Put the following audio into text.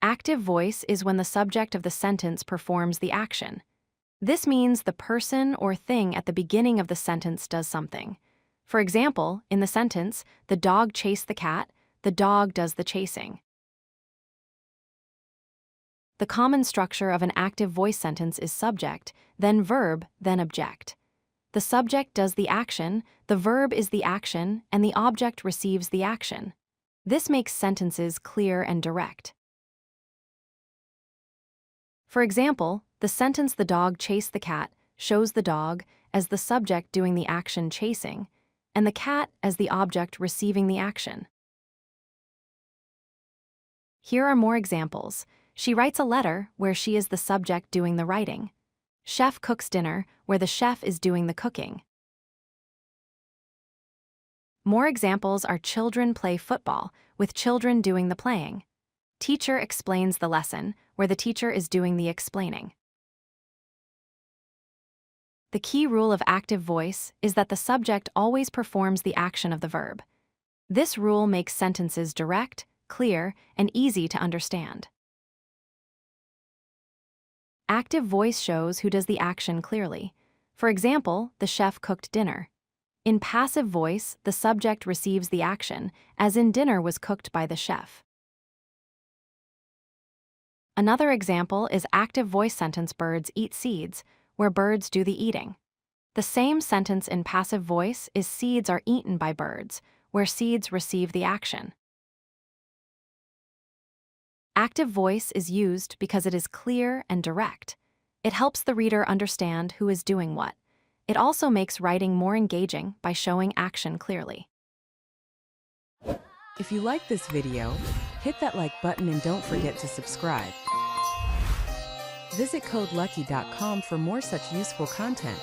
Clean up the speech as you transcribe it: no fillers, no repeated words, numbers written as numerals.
Active voice is when the subject of the sentence performs the action. This means the person or thing at the beginning of the sentence does something. For example, in the sentence, the dog chased the cat, the dog does the chasing. The common structure of an active voice sentence is subject, then verb, then object. The subject does the action, the verb is the action, and the object receives the action. This makes sentences clear and direct. For example, the sentence "the dog chased the cat" shows the dog as the subject doing the action chasing, and the cat as the object receiving the action. Here are more examples. She writes a letter where she is the subject doing the writing. Chef cooks dinner where the chef is doing the cooking. More examples are children play football with children doing the playing. Teacher explains the lesson where the teacher is doing the explaining. The key rule of active voice is that the subject always performs the action of the verb. This rule makes sentences direct, clear, and easy to understand. Active voice shows who does the action clearly. For example, the chef cooked dinner. In passive voice, the subject receives the action, as in dinner was cooked by the chef. Another example is active voice sentence "birds eat seeds," where birds do the eating. The same sentence in passive voice is "seeds are eaten by birds," where seeds receive the action. Active voice is used because it is clear and direct. It helps the reader understand who is doing what. It also makes writing more engaging by showing action clearly. If you like this video, hit that like button and don't forget to subscribe. Visit codelucky.com for more such useful content.